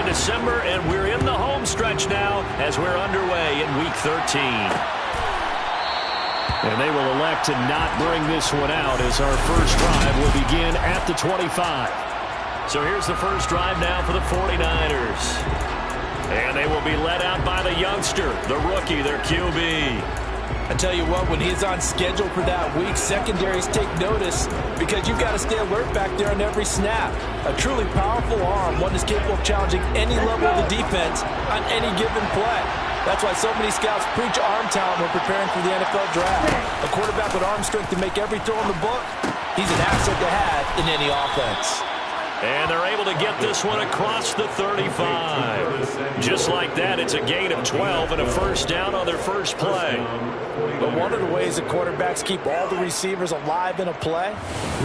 December, and we're in the home stretch now as we're underway in Week 13. And they will elect to not bring this one out as our first drive will begin at the 25. So here's the first drive now for the 49ers. And they will be led out by the youngster, the rookie, their QB. I tell you what, when he's on schedule for that week, secondaries take notice because you've got to stay alert back there on every snap. A truly powerful arm, one that's capable of challenging any level of the defense on any given play. That's why so many scouts preach arm talent when preparing for the NFL draft. A quarterback with arm strength to make every throw in the book, he's an asset to have in any offense. And they're able to get this one across the 35. Just like that, it's a gain of 12 and a first down on their first play. But one of the ways that quarterbacks keep all the receivers alive in a play,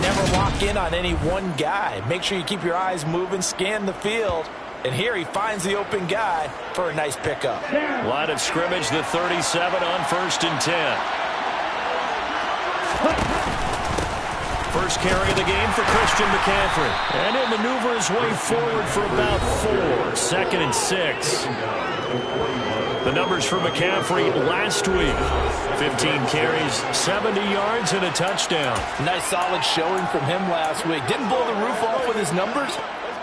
never lock in on any one guy. Make sure you keep your eyes moving, scan the field. And here he finds the open guy for a nice pickup. Line of scrimmage, the 37 on 1st and 10. First carry of the game for Christian McCaffrey. And he'll maneuver his way forward for about 4. 2nd and 6. The numbers for McCaffrey last week. 15 carries, 70 yards, and a touchdown. Nice solid showing from him last week. Didn't blow the roof off with his numbers,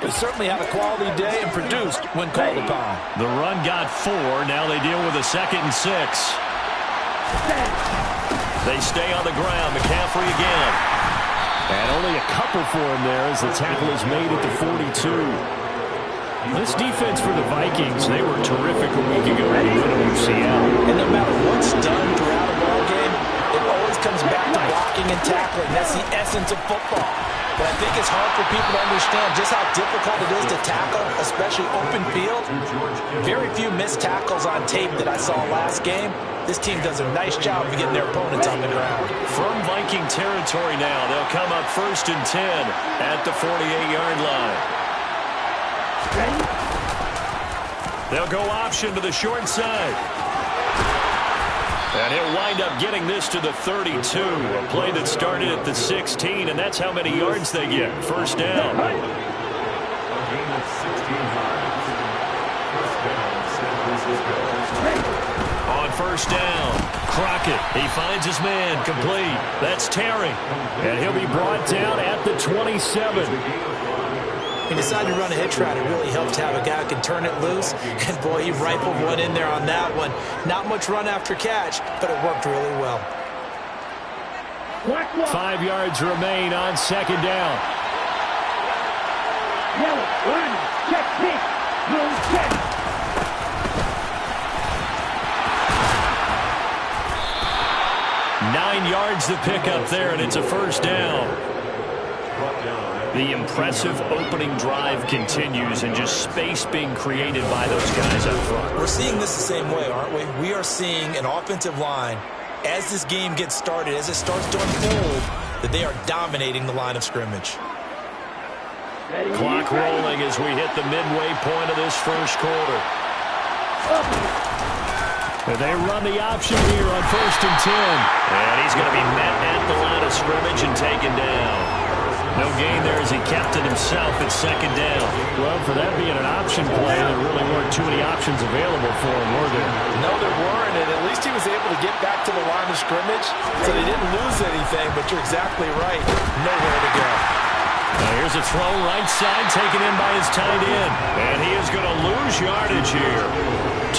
but certainly had a quality day and produced when called upon. The run got 4. Now they deal with a 2nd and 6. They stay on the ground. McCaffrey again. And only a couple for him there as the tackle is made at the 42. This defense for the Vikings, they were terrific a week ago when they went over Seattle. And no matter what's done throughout a ball game, it always comes back to blocking and tackling. That's the essence of football. But I think it's hard for people to understand just how difficult it is to tackle, especially open field. Very few missed tackles on tape that I saw last game. This team does a nice job of getting their opponents on the ground. From Viking territory now, they'll come up 1st and 10 at the 48-yard line. They'll go option to the short side. And he'll wind up getting this to the 32. A play that started at the 16, and that's how many yards they get. First down. On first down, Crockett, he finds his man, complete. That's Terry. And he'll be brought down at the 27. He decided to run a hitch route. It really helped to have a guy who can turn it loose. And boy, he rifled one in there on that one. Not much run after catch, but it worked really well. 5 yards remain on 2nd down. Run, check, pick, move, check. Nine yards to pick up there, and it's a first down. The impressive opening drive continues, and just space being created by those guys up front. We're seeing this the same way, aren't we? We are seeing an offensive line, as this game gets started, as it starts to unfold, that they are dominating the line of scrimmage. Clock rolling as we hit the midway point of this first quarter. They run the option here on 1st and 10. And he's going to be met at the line of scrimmage and taken down. No gain there as he kept it himself at 2nd down. Well, for that being an option play, there really weren't too many options available for him, were there? No, there weren't, and at least he was able to get back to the line of scrimmage, so they didn't lose anything, but you're exactly right. Nowhere to go. Now here's a throw right side taken in by his tight end. And he is going to lose yardage here.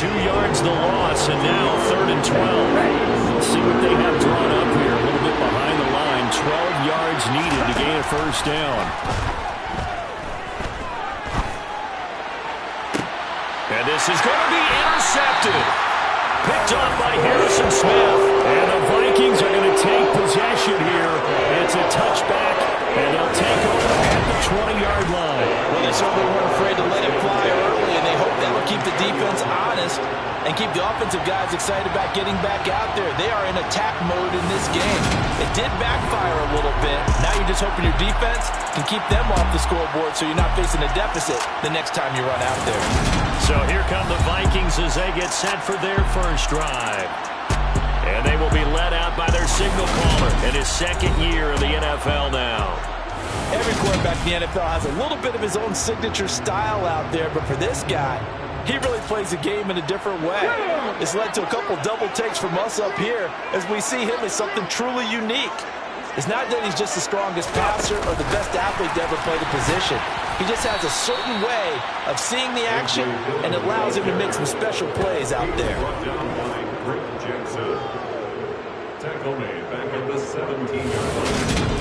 2 yards the loss, and now 3rd and 12. Let's see what they have drawn up here. A little bit behind the line. 12 yards needed to gain a first down. And this is going to be intercepted. Picked off by Harrison Smith. And the Vikings are going to take possession here. It's a touchback, and they'll take over at the 20-yard line. Well, they certainly weren't afraid to let it fly early, and they hope that will keep the defense honest and keep the offensive guys excited about getting back out there. They are in attack mode in this game. It did backfire a little bit. Now you're just hoping your defense can keep them off the scoreboard so you're not facing a deficit the next time you run out there. So here come the Vikings as they get set for their first drive. And they will be led out by their signal caller in his 2nd year in the NFL now. Every quarterback in the NFL has a little bit of his own signature style out there, but for this guy, he really plays the game in a different way. It's led to a couple double takes from us up here as we see him as something truly unique. It's not that he's just the strongest passer or the best athlete to ever play the position. He just has a certain way of seeing the action, and it allows him to make some special plays out there. Tackle made back at the 17-yard line.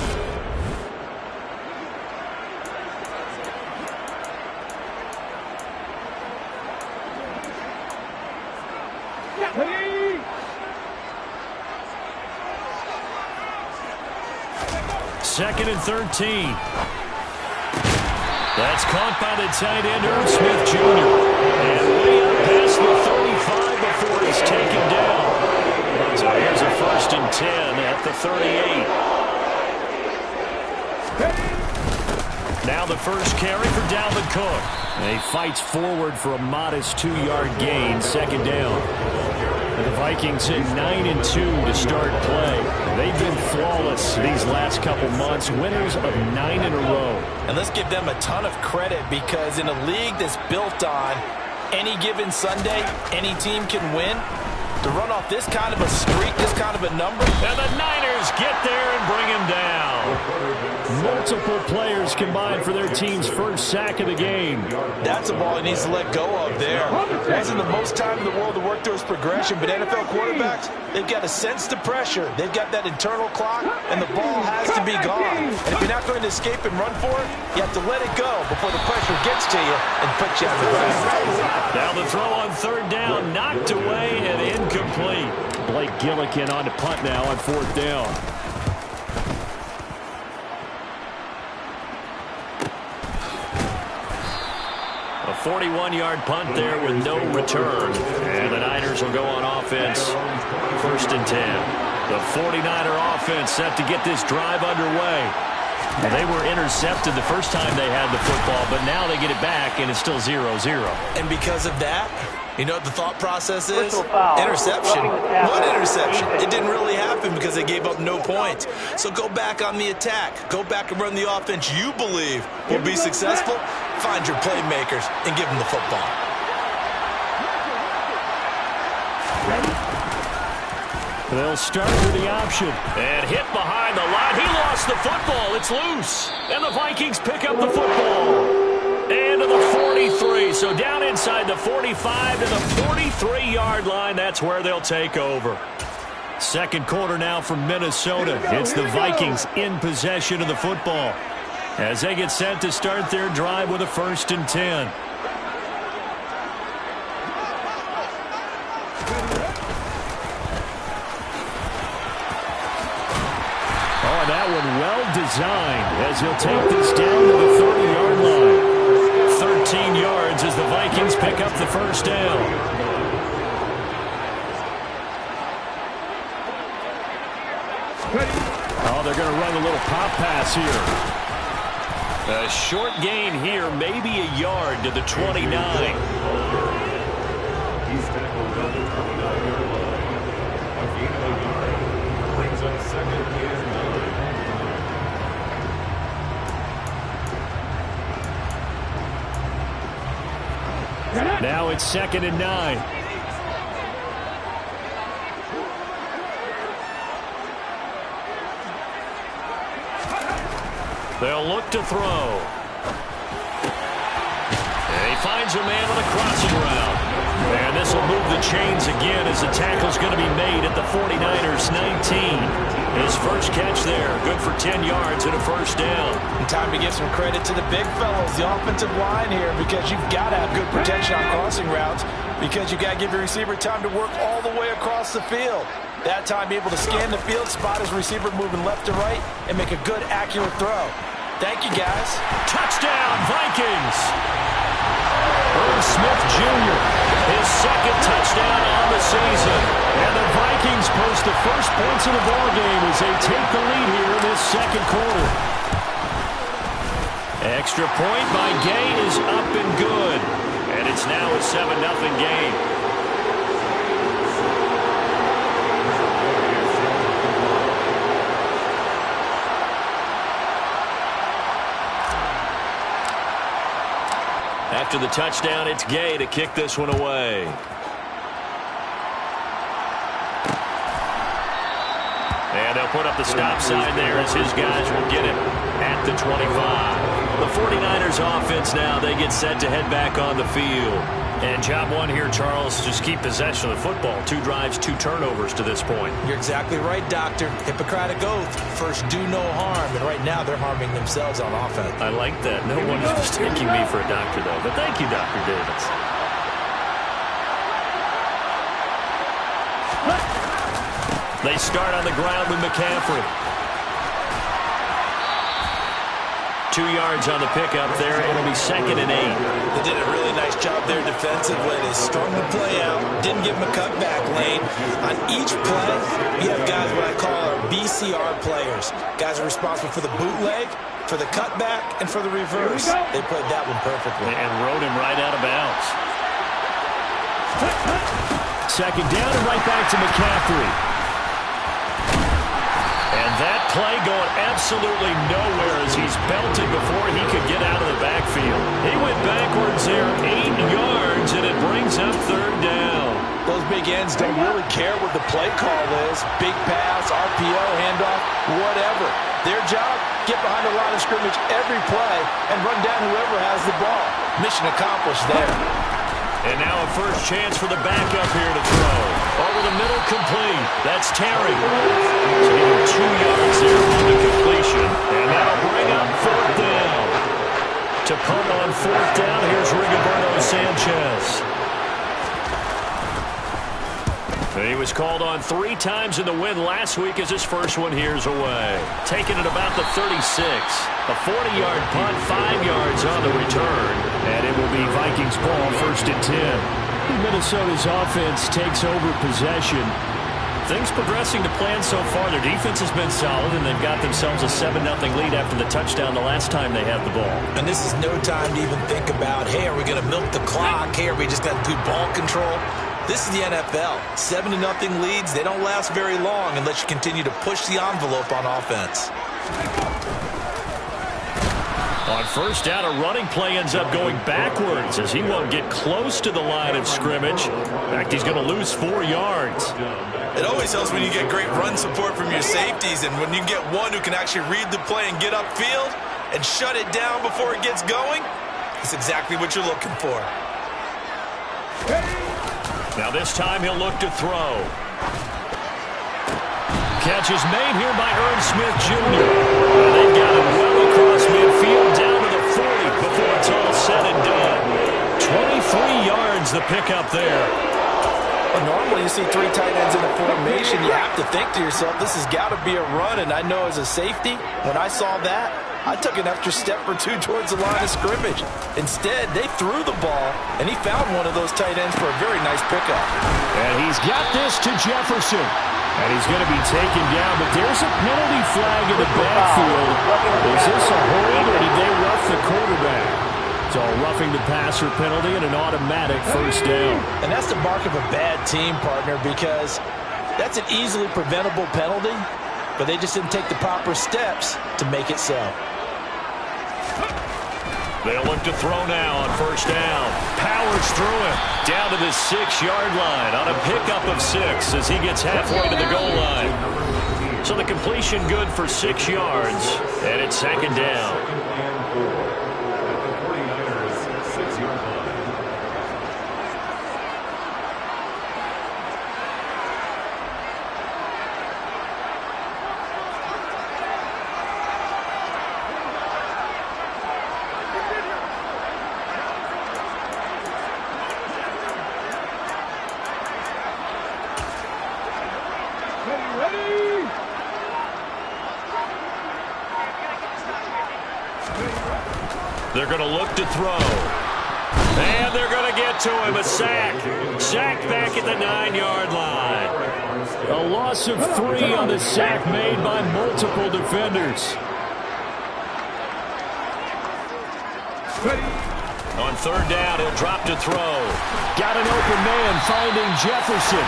Second and 13. That's caught by the tight end, Irv Smith Jr. And way up past the 35 before he's taken down. So here's a 1st and 10 at the 38. Now the first carry for Dalvin Cook. And he fights forward for a modest 2-yard gain, 2nd down. The Vikings hit 9-2 to start play. They've been flawless these last couple months, winners of 9 in a row. And let's give them a ton of credit because in a league that's built on any given Sunday, any team can win. To run off this kind of a streak, this kind of a number. And the Niners get there and bring him down. Multiple players combined for their team's first sack of the game. That's a ball he needs to let go of there. Hasn't the most time in the world to work through his progression, but NFL quarterbacks, they've got to sense the pressure. They've got that internal clock, and the ball has to be gone. And if you're not going to escape and run for it, you have to let it go before the pressure gets to you and puts you on the ground. Now the throw on 3rd down, knocked away and incomplete. Blake Gillikin on to punt now on 4th down. A 41-yard punt there with no return. And the Niners will go on offense, 1st and 10. The 49er offense set to get this drive underway. And they were intercepted the first time they had the football, but now they get it back, and it's still 0-0. And because of that, you know what the thought process is? Interception. What interception? It didn't really happen because they gave up no points. So go back on the attack. Go back and run the offense you believe will be successful. Find your playmakers and give them the football. They'll start with the option. And hit behind the line. He lost the football. It's loose. And the Vikings pick up the football. And to the 43. So down inside the 45 to the 43-yard line. That's where they'll take over. 2nd quarter now from Minnesota. It's the Vikings in possession of the football as they get set to start their drive with a 1st and 10. That one well designed as he'll take this down to the 30-yard line. 13 yards as the Vikings pick up the 1st down. Oh, they're going to run a little pop pass here. A short gain here, maybe a yard to the 29. He's tackled on the 29-yard line. A gain of a yard brings up 2nd and 9. Now it's 2nd and 9. They'll look to throw. And he finds a man on a crossing route. And this will move the chains again as the tackle's going to be made at the 49ers 19. His first catch there, good for 10 yards and a 1st down. And time to give some credit to the big fellows, the offensive line here, because you've got to have good protection on crossing routes, because you've got to give your receiver time to work all the way across the field. That time, be able to scan the field, spot his receiver moving left to right, and make a good, accurate throw. Thank you, guys. Touchdown, Vikings! Irv Smith Jr., his 2nd touchdown on the season. And the Vikings post the first points of the ballgame as they take the lead here in this 2nd quarter. Extra point by Gay is up and good. And it's now a 7-0 game. after the touchdown, it's Gay to kick this one away. And they'll put up the stop sign there as his guys will get him at the 25. The 49ers offense now, they get set to head back on the field. And job one here, Charles, just keep possession of the football. 2 drives, 2 turnovers to this point. You're exactly right, Doctor. Hippocratic oath. First, do no harm. And right now, they're harming themselves on offense. I like that. No one is mistaking me for a doctor, though. But thank you, Dr. Davis. They start on the ground with McCaffrey. 2 yards on the pickup there. It'll be 2nd and 8. They did a really nice job there defensively. They strung the play out, didn't give him a cutback lane. On each play, you have guys what I call our BCR players. Guys are responsible for the bootleg, for the cutback, and for the reverse. They played that one perfectly. And rode him right out of bounds. 2nd down and right back to McCaffrey. And that play going absolutely nowhere as he's belted before he could get out of the backfield. He went backwards there 8 yards, and it brings up 3rd down. Those big ends don't really care what the play call is. Big pass, RPO, handoff, whatever. Their job, get behind the line of scrimmage every play and run down whoever has the ball. Mission accomplished there. And now a first chance for the backup here to throw. Over the middle, complete. That's Terry. So getting 2 yards there on the completion. And that'll bring up 4th down. To punt on 4th down, here's Rigoberto Sanchez. He was called on 3 times in the win last week as his first one here's away. Taking it about the 36. A 40-yard punt, 5 yards on the return. And it will be Vikings ball 1st and 10. Minnesota's offense takes over possession. Things progressing to plan so far. Their defense has been solid, and they've got themselves a 7-0 lead after the touchdown the last time they had the ball. And this is no time to even think about, hey, are we going to milk the clock? Hey, are we just going to do ball control? This is the NFL. 7-0 leads, they don't last very long unless you continue to push the envelope on offense. On 1st down, a running play ends up going backwards as he won't get close to the line of scrimmage. In fact, he's going to lose 4 yards. It always helps when you get great run support from your safeties, and when you get one who can actually read the play and get upfield and shut it down before it gets going, it's exactly what you're looking for. Now this time he'll look to throw. Catch is made here by Irv Smith Jr. And they've got him well across midfield down to the 40 before it's all said and done. 23 yards the pickup there. Well, normally you see 3 tight ends in a formation. You have to think to yourself, this has got to be a run. And I know as a safety, when I saw that, I took an extra step or 2 towards the line of scrimmage. Instead, they threw the ball, and he found one of those tight ends for a very nice pickup. And he's got this to Jefferson. And he's going to be taken down, but there's a penalty flag in the backfield. Is this a hold, or did they rough the quarterback? It's all roughing the passer penalty and an automatic 1st down. And that's the mark of a bad team, partner, because that's an easily preventable penalty, but they just didn't take the proper steps to make it so. They'll look to throw now on 1st down. Powers through him down to the 6-yard line on a pickup of 6 as he gets halfway to the goal line. So the completion good for 6 yards, and it's 2nd down. They're going to look to throw. And they're going to get to him. A sack. Sack back at the 9-yard line. A loss of 3 on the sack made by multiple defenders. On 3rd down, he'll drop to throw. Got an open man finding Jefferson.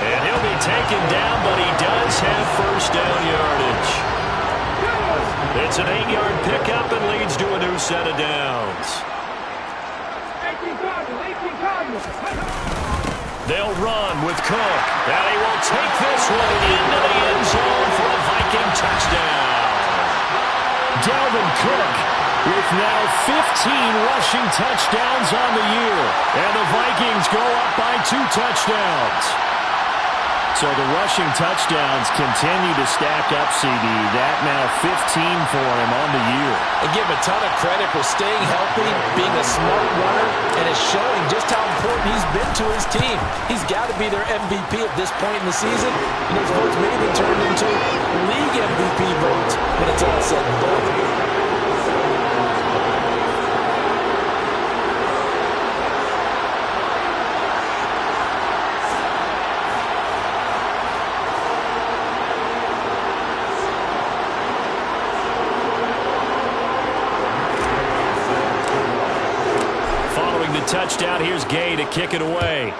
And he'll be taken down, but he does have 1st down yardage. It's an 8-yard pickup and leads to a new set of downs. They'll run with Cook, and he will take this one into the end zone for a Viking touchdown. Dalvin Cook with now 15 rushing touchdowns on the year, and the Vikings go up by 2 touchdowns. So the rushing touchdowns continue to stack up, CD. That now 15 for him on the year. And give him a ton of credit for staying healthy, being a smart runner, and it's showing just how important he's been to his team. He's got to be their MVP at this point in the season, and those votes may be turned into league MVP votes when it's all said and done. Touchdown. Here's Gay to kick it away.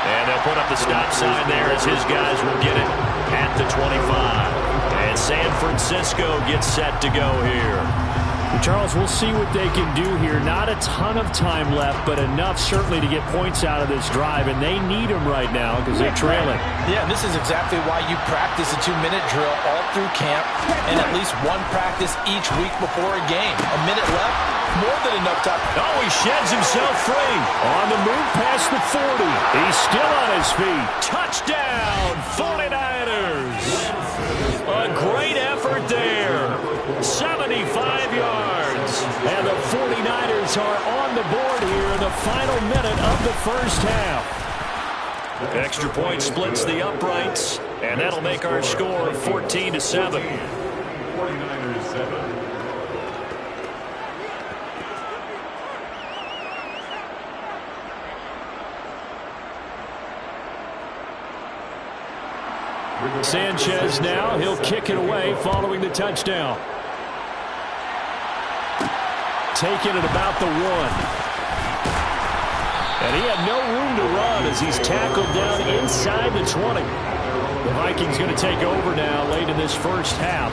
And they'll put up the stop sign there as his guys will get it at the 25. And San Francisco gets set to go here. Charles, we'll see what they can do here. Not a ton of time left, but enough certainly to get points out of this drive, and they need them right now because they're trailing. Yeah, and this is exactly why you practice a 2-minute drill all through camp and at least one practice each week before a game. A minute left, more than enough time. Oh, he sheds himself free. On the move past the 40. He's still on his feet. Touchdown, 49ers. A great effort there. 75 yards. And the 49ers are on the board here in the final minute of the first half. Extra point splits the uprights, and that'll make our score 14-7. 49ers 7. Sanchez now, he'll kick it away following the touchdown. Taking it about the 1. And he had no room to run as he's tackled down inside the 20. The Vikings going to take over now late in this first half.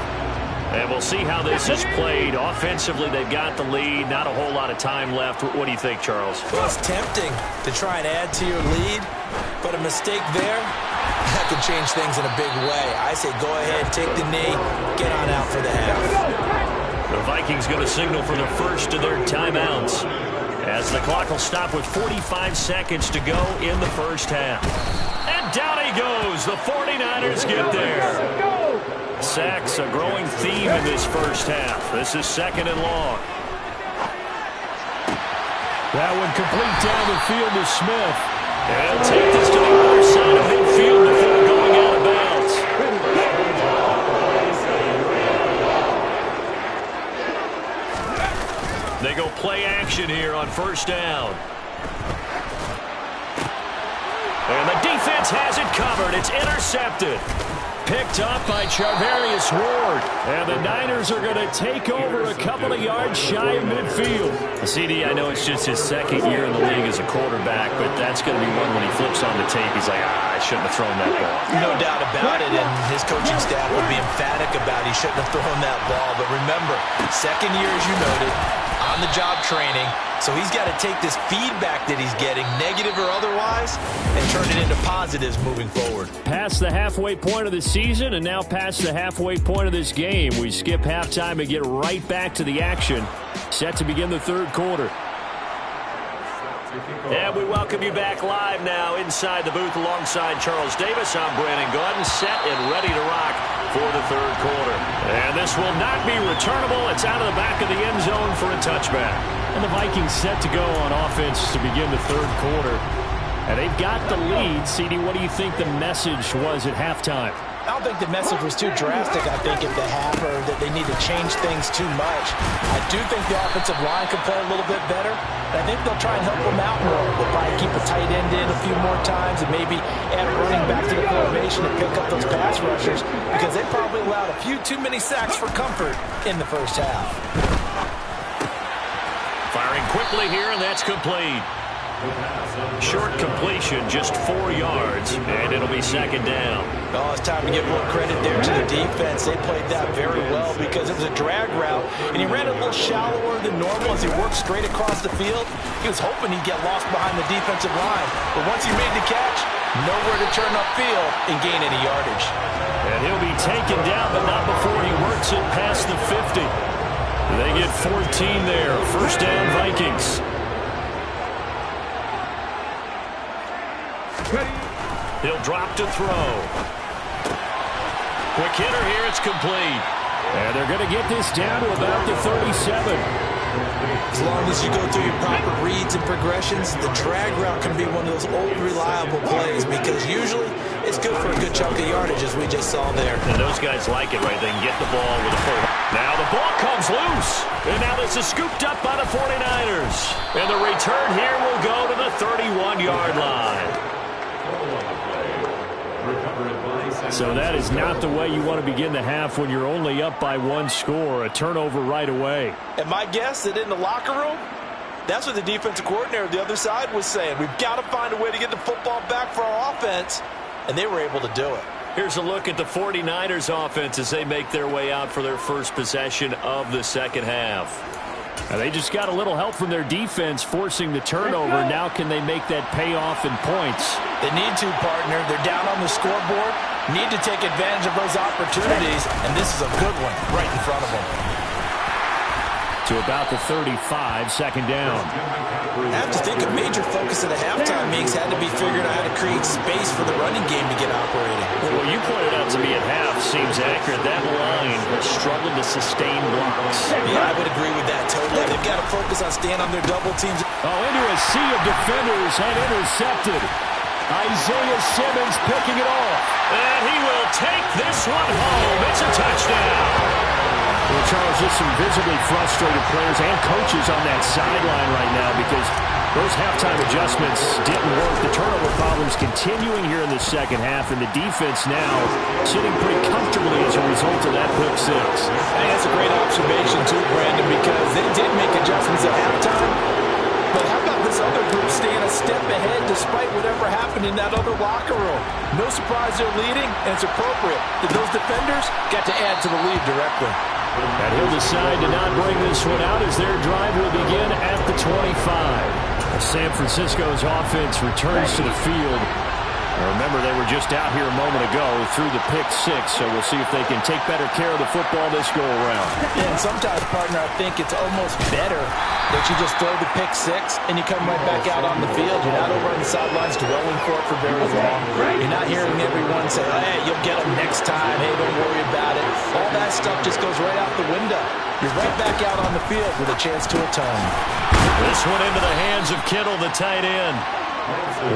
And we'll see how this is played. Offensively, they've got the lead. Not a whole lot of time left. What do you think, Charles? Well, it's tempting to try and add to your lead, but a mistake there, that could change things in a big way. I say go ahead, take the knee, get on out for the half. The Vikings going to signal for the first of their timeouts as the clock will stop with 45 seconds to go in the first half. And down he goes. The 49ers get there. Sacks, a growing theme in this first half. This is 2nd and long. That one complete down the field to Smith. And take this to the other side of midfield before going out of bounds. They go play action here on first down. And the defense has it covered. It's intercepted. Picked up by Charvarius Ward. And the Niners are going to take over a couple of yards shy of midfield. CD, I know it's just his 2nd year in the league as a quarterback, but that's going to be one when he flips on the tape. He's like, I shouldn't have thrown that ball. No doubt about it, and his coaching staff will be emphatic about he shouldn't have thrown that ball. But remember, 2nd year, as you noted, on-the-job training, so he's got to take this feedback that he's getting, negative or otherwise, and turn it into positives moving forward. Past the halfway point of the season and now past the halfway point of this game. We skip halftime and get right back to the action. Set to begin the 3rd quarter. And we welcome you back live now inside the booth alongside Charles Davis. I'm Brandon Gaudin, set and ready to rock for the 3rd quarter. And this will not be returnable. It's out of the back of the end zone for a touchback. And the Vikings set to go on offense to begin the 3rd quarter. And they've got the lead. CD, what do you think the message was at halftime? I don't think the message was too drastic, I think, at the half, or that they need to change things too much. I do think the offensive line could play a little bit better. And I think they'll try and help them out more. They'll probably keep a tight end in a few more times and maybe add a running back to the formation and pick up those pass rushers because they probably allowed a few too many sacks for comfort in the first half. Firing quickly here, and that's complete. Short completion, just 4 yards, and it'll be second down. Oh, it's time to give a little credit there to the defense. They played that very well because it was a drag route, and he ran a little shallower than normal as he worked straight across the field. He was hoping he'd get lost behind the defensive line, but once he made the catch, nowhere to turn upfield and gain any yardage. And he'll be taken down, but not before he works it past the 50. They get 14 there. First down, Vikings. He'll drop to throw. Quick hitter here, it's complete. And they're going to get this down to about the 37. As long as you go through your proper reads and progressions, the drag route can be one of those old reliable plays because usually it's good for a good chunk of yardage as we just saw there. And those guys like it, right? They can get the ball with a full. Now the ball comes loose. And now this is scooped up by the 49ers. And the return here will go to the 31-yard line. So that is not the way you want to begin the half when you're only up by 1 score. A turnover right away. And my guess that in the locker room, that's what the defensive coordinator on the other side was saying. We've got to find a way to get the football back for our offense. And they were able to do it. Here's a look at the 49ers offense as they make their way out for their first possession of the second half. Now they just got a little help from their defense forcing the turnover. Now can they make that pay off in points? They need to, partner. They're down on the scoreboard. Need to take advantage of those opportunities. And this is a good one right in front of them. To about the 35, second down. I have to think a major focus of the halftime meetings had to be figuring out how to create space for the running game to get operating. Well, what you pointed out to me at half seems accurate. That line has struggled to sustain blocks. Yeah, I would agree with that totally. They've got to focus on staying on their double teams. Oh, into a sea of defenders and intercepted. Isaiah Simmons picking it off. And he will take this one home. It's a touchdown. Well, Charles, just some visibly frustrated players and coaches on that sideline right now because those halftime adjustments didn't work. The turnover problems continuing here in the second half, and the defense now sitting pretty comfortably as a result of that pick six. I think that's a great observation, too, Brandon, because they did make adjustments at halftime. But how about this other group staying a step ahead despite whatever happened in that other locker room? No surprise they're leading, and it's appropriate that those defenders got to add to the lead directly. And he'll decide to not bring this one out as their drive will begin at the 25. San Francisco's offense returns to the field. Now remember, they were just out here a moment ago through the pick six, so we'll see if they can take better care of the football this go-around. Yeah, and sometimes, partner, I think it's almost better that you just throw the pick six and you come right back out on the field. You're not over on the sidelines dwelling for it for very long. You're not hearing everyone say, hey, you'll get them next time. Hey, don't worry about it. All that stuff just goes right out the window. You're right back out on the field with a chance to atone. This one into the hands of Kittle, the tight end.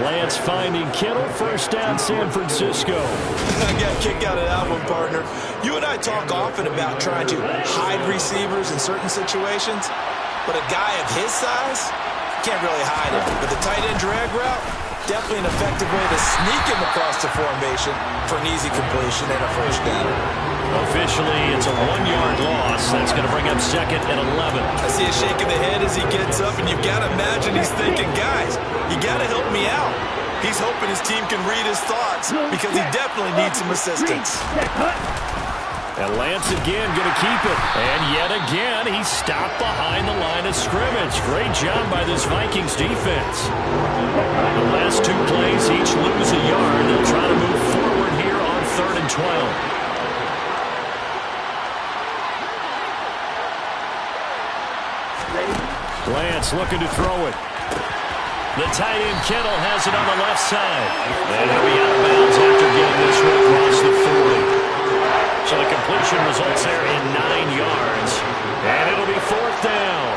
Lance finding Kittle, first down San Francisco. I got a kick out of that one, partner. You and I talk often about trying to hide receivers in certain situations, but a guy of his size can't really hide it. But the tight end drag route, definitely an effective way to sneak him across the formation for an easy completion and a first down. Officially, it's a 1-yard loss. That's going to bring up second and 11. I see a shake of the head as he gets up, and you've got to imagine he's thinking, guys, you got to help me out. He's hoping his team can read his thoughts because he definitely needs some assistance. And Lance again going to keep it. And yet again, he's stopped behind the line of scrimmage. Great job by this Vikings defense. The last two plays each lose a yard. They'll try to move forward here on 3rd and 12. Lance looking to throw it. The tight end Kittle has it on the left side. And he'll be out of bounds after getting this one across the 40. So the completion results there in 9 yards. And it'll be 4th down.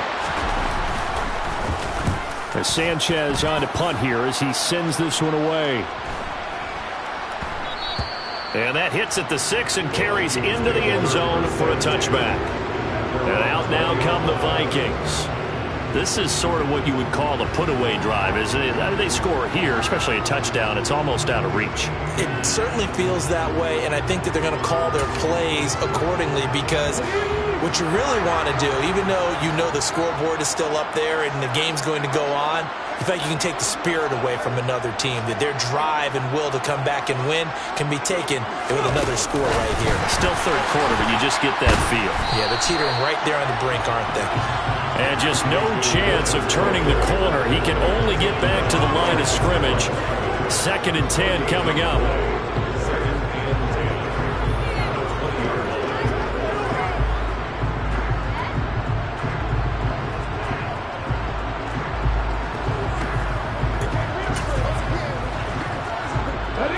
As Sanchez on to punt here as he sends this one away. And that hits at the 6 and carries into the end zone for a touchback. And out now come the Vikings. This is sort of what you would call a put-away drive, isn't it? They score here, especially a touchdown. It's almost out of reach. It certainly feels that way, and I think that they're going to call their plays accordingly because What you really want to do, even though you know the scoreboard is still up there and the game's going to go on, you feel like you can take the spirit away from another team, that their drive and will to come back and win can be taken with another score right here. Still third quarter, but you just get that feel. Yeah, they're teetering right there on the brink, aren't they? And just no chance of turning the corner. He can only get back to the line of scrimmage. 2nd and 10 coming up.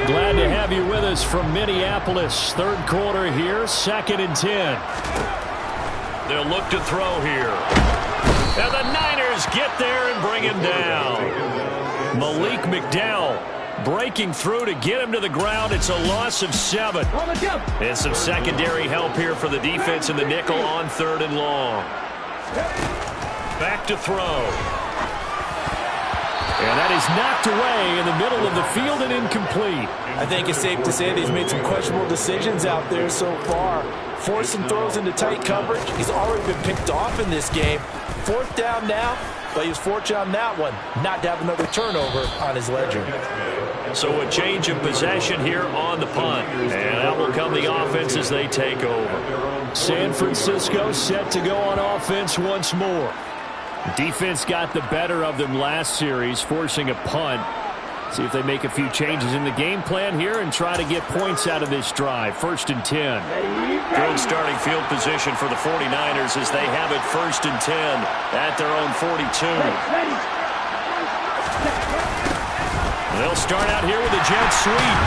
Glad to have you with us from Minneapolis. Third quarter here, 2nd and 10. They'll look to throw here. And the Niners get there and bring him down. Malik McDowell breaking through to get him to the ground. It's a loss of 7. And some secondary help here for the defense in the nickel on 3rd and long. Back to throw. And that is knocked away in the middle of the field and incomplete. I think it's safe to say that he's made some questionable decisions out there so far. Forcing throws into tight coverage. He's already been picked off in this game. 4th down now, but he was fortunate on that one not to have another turnover on his ledger. So a change of possession here on the punt. And out will come the offense as they take over. San Francisco set to go on offense once more. Defense got the better of them last series, forcing a punt. See if they make a few changes in the game plan here and try to get points out of this drive. 1st and 10. Good starting field position for the 49ers as they have it 1st and 10 at their own 42. They'll start out here with a jet sweep.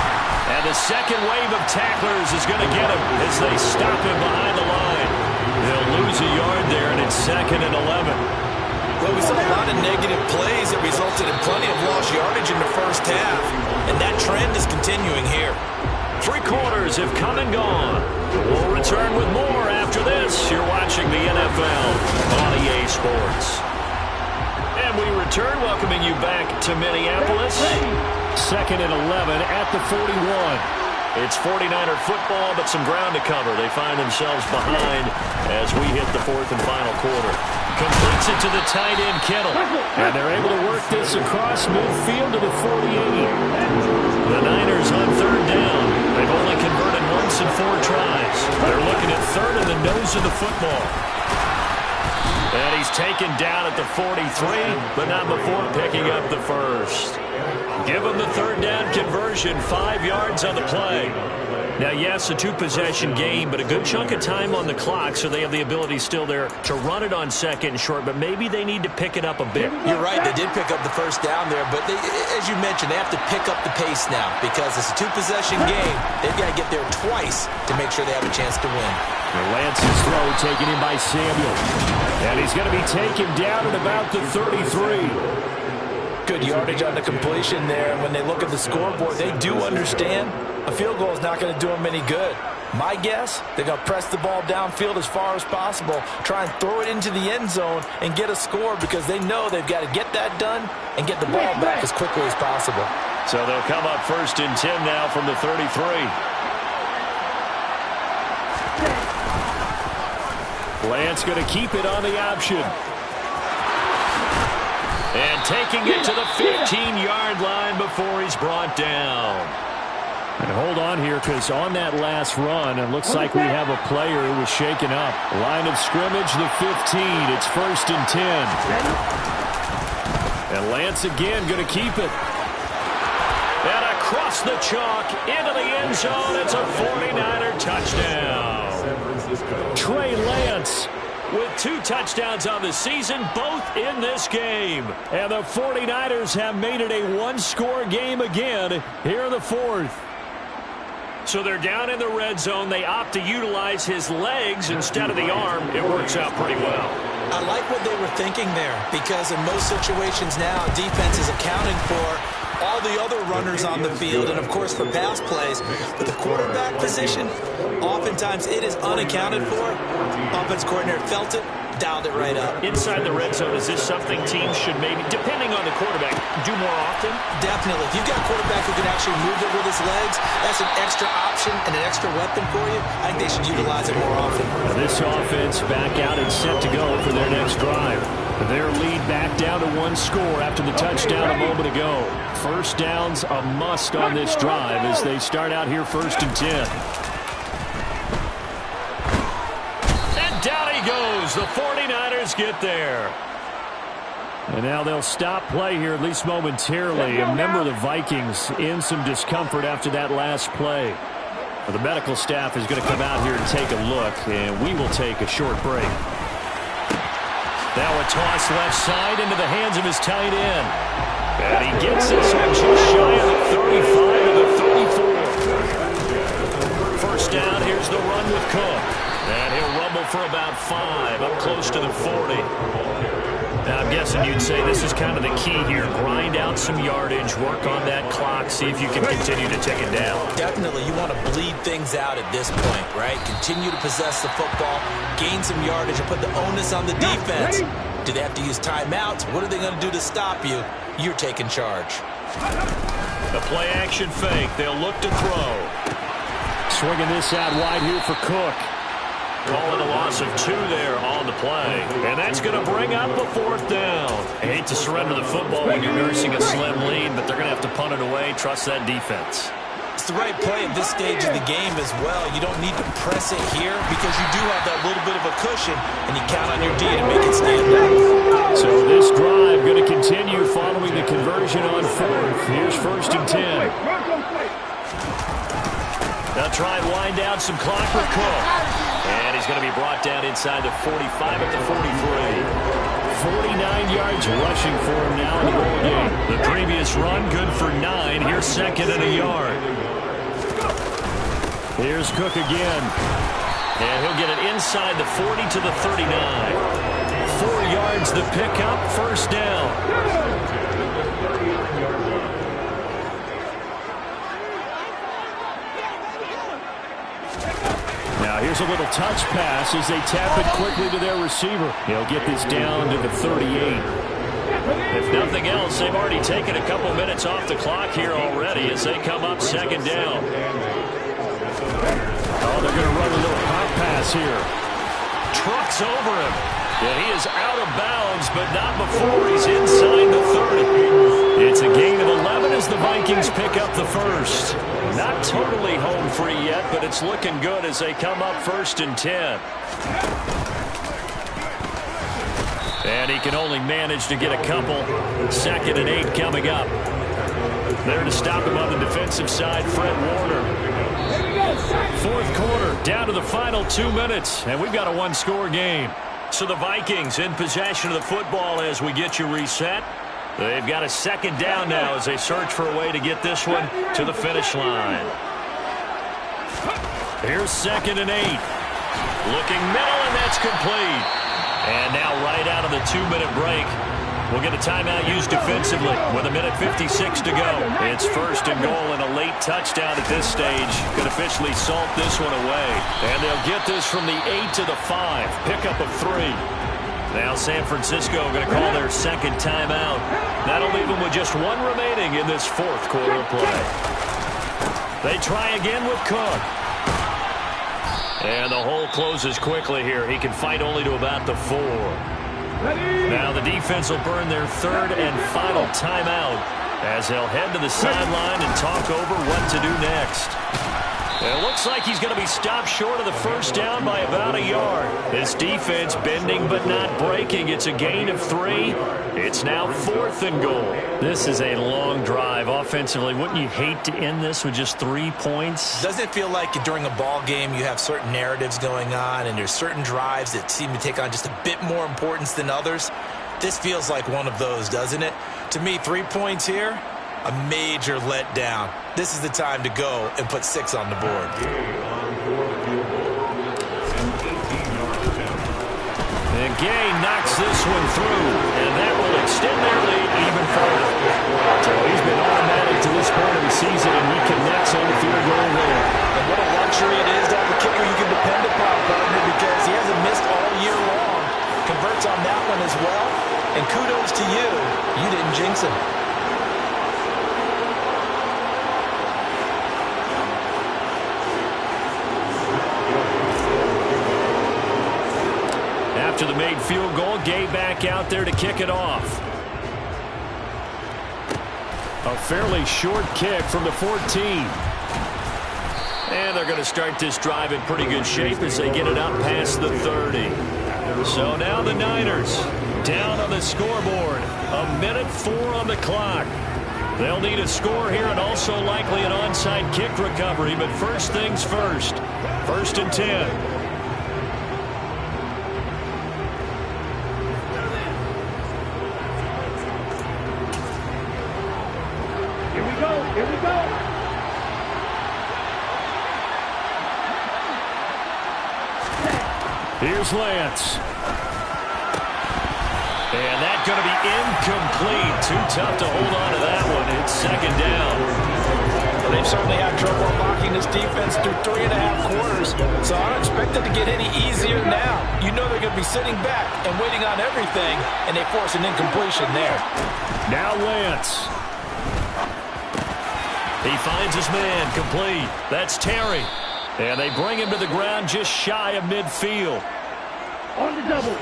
And the second wave of tacklers is going to get him as they stop him behind the line. They'll lose a yard there, and it's 2nd and 11. Well, we saw a lot of negative plays that resulted in plenty of lost yardage in the first half, and that trend is continuing here. 3 quarters have come and gone. We'll return with more after this. You're watching the NFL on EA Sports. And we return, welcoming you back to Minneapolis. 2nd and 11 at the 41. It's 49er football, but some ground to cover. They find themselves behind as we hit the 4th and final quarter. Completes it to the tight end, Kittle. And they're able to work this across midfield to the 48. The Niners on 3rd down. They've only converted once in 4 tries. They're looking at 3rd in the nose of the football. And he's taken down at the 43, but not before picking up the 1st. Give him the 3rd down conversion, 5 yards on the play. Now, yes, a 2-possession game, but a good chunk of time on the clock, so they have the ability still there to run it on 2nd and short, but maybe they need to pick it up a bit. You're right, they did pick up the 1st down there, but as you mentioned, they have to pick up the pace now because it's a 2-possession game. They've got to get there twice to make sure they have a chance to win. Lance's throw taken in by Samuel. And he's going to be taken down at about the 33. Good yardage on the completion there. And when they look at the scoreboard, they do understand a field goal is not going to do them any good. My guess, they're going to press the ball downfield as far as possible, try and throw it into the end zone and get a score because they know they've got to get that done and get the ball back as quickly as possible. So they'll come up 1st and 10 now from the 33. Lance going to keep it on the option. And taking it to the 15-yard line before he's brought down. And hold on here, because on that last run, it looks like we have a player who was shaken up. Line of scrimmage, the 15. It's 1st and 10. And Lance again going to keep it. And across the chalk, into the end zone. It's a 49er touchdown. Trey Lance with 2 touchdowns on the season, both in this game. And the 49ers have made it a 1-score game again here in the 4th. So they're down in the red zone. They opt to utilize his legs instead of the arm. It works out pretty well. I like what they were thinking there because in most situations now, defense is accounting for all the other runners on the field and, of course, for pass plays. But the quarterback position, oftentimes it is unaccounted for. Offense coordinator felt it, dialed it right up. Inside the red zone, is this something teams should maybe, depending on the quarterback, do more often? Definitely. If you've got a quarterback who can actually move it with his legs, that's an extra option and an extra weapon for you. I think they should utilize it more often. Now this offense back out and set to go for their next drive. Their lead back down to one score after the touchdown a moment ago. First down's a must on this drive as they start out here 1st and 10. And down he goes. The 49ers get there. And now they'll stop play here, at least momentarily. A member of the Vikings in some discomfort after that last play. Well, the medical staff is going to come out here and take a look, and we will take a short break. Now a toss left side into the hands of his tight end. And he gets this one just shy of the 35 to the 34. First down, here's the run with Cook. And he'll rumble for about 5, up close to the 40. Now I'm guessing you'd say this is kind of the key here. Grind out some yardage, work on that clock, see if you can continue to take it down. Definitely, you want to bleed things out at this point, right? Continue to possess the football, gain some yardage, and put the onus on the defense. Do they have to use timeouts? What are they going to do to stop you? You're taking charge. The play action fake. They'll look to throw. Swinging this out wide here for Cook. Calling a loss of 2 there on the play. And that's going to bring up a 4th down. I hate to surrender the football when you're nursing a slim lead, but they're going to have to punt it away. Trust that defense. It's the right play at this stage of the game as well. You don't need to press it here because you do have that little bit of a cushion, and you count on your D to make it stand up. So this drive going to continue following the conversion on 4th. Here's 1st and 10. They'll try and wind down some clock with Cook. And he's going to be brought down inside the 45 at the 43. 49 yards rushing for him now in the ball game. The previous run good for 9. Here's 2nd and a yard. Here's Cook again. And he'll get it inside the 40 to the 39. 4 yards the pickup, 1st down. Now here's a little touch pass as they tap it quickly to their receiver. He'll get this down to the 38. If nothing else, they've already taken a couple minutes off the clock here already as they come up 2nd down. Oh, they're going to run a little pop pass here. Trucks over him. Yeah, he is out of bounds, but not before he's inside the 30. It's a gain of 11 as the Vikings pick up the 1st. Not totally home free yet, but it's looking good as they come up 1st and 10. And he can only manage to get a couple. 2nd and 8 coming up. There to stop him on the defensive side, Fred Warner. 4th quarter, down to the final 2 minutes, and we've got a 1-score game. So the Vikings in possession of the football as we get you reset. They've got a 2nd down now as they search for a way to get this one to the finish line. Here's 2nd and 8. Looking middle, and that's complete. And now right out of the 2-minute break, we'll get a timeout used defensively with 1:56 to go. It's 1st and goal and a late touchdown at this stage. Could officially salt this one away. And they'll get this from the 8 to the 5. Pickup of 3. Now San Francisco going to call their 2nd timeout. That'll leave them with just 1 remaining in this 4th quarter of play. They try again with Cook. And the hole closes quickly here. He can fight only to about the 4. Now the defense will burn their 3rd and final timeout as they'll head to the sideline and talk over what to do next. It looks like he's going to be stopped short of the 1st down by about a yard. This defense bending but not breaking. It's a gain of 3. It's now 4th and goal. This is a long drive offensively. Wouldn't you hate to end this with just 3 points? Doesn't it feel like during a ball game you have certain narratives going on and there's certain drives that seem to take on just a bit more importance than others? This feels like one of those, doesn't it? To me, 3 points here, a major letdown. This is the time to go and put 6 on the board. And Gay knocks this one through, and that will extend their lead even further. So he's been automatic to this point of the season, and he connects on the field goal there. And what a luxury it is to have a kicker you can depend upon, partner, because he hasn't missed all year long. Johnson. After the made field goal, Gay back out there to kick it off. A fairly short kick from the 14. And they're going to start this drive in pretty good shape as they get it up past the 30. So now the Niners down on the scoreboard. 1:04 on the clock. They'll need a score here and also likely an onside kick recovery. But first things first. 1st and 10. Here we go. Here's Lance. And that's going to be incomplete. Too tough to hold on to that one. It's 2nd down. Well, they've certainly had trouble blocking this defense through 3.5 quarters, so I don't expect it to get any easier now. You know they're going to be sitting back and waiting on everything, and they force an incompletion there. Now Lance. He finds his man, complete. That's Terry. And they bring him to the ground just shy of midfield. On the double.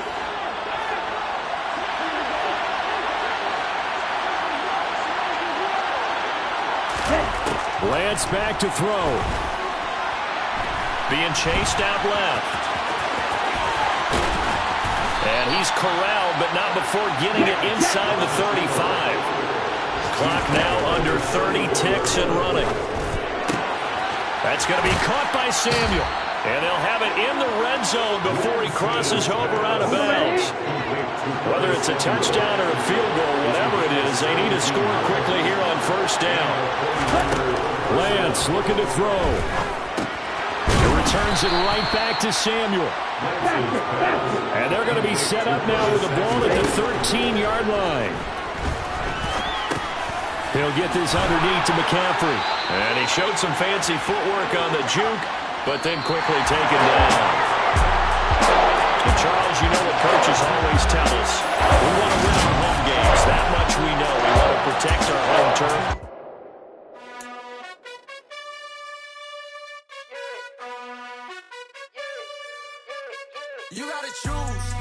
Lance back to throw. Being chased out left. And he's corralled, but not before getting it inside the 35. Clock now under 30 ticks and running. That's going to be caught by Samuel. And they'll have it in the red zone before he crosses over out of bounds. Whether it's a touchdown or a field goal, whatever it is, they need to score quickly here on 1st down. Lance looking to throw. He returns it right back to Samuel. And they're going to be set up now with the ball at the 13-yard line. He'll get this underneath to McCaffrey. And he showed some fancy footwork on the juke, but then quickly taken down. And Charles, you know what coaches always tell us. We want to win our home games. That much we know. We want to protect our home turf. You gotta choose.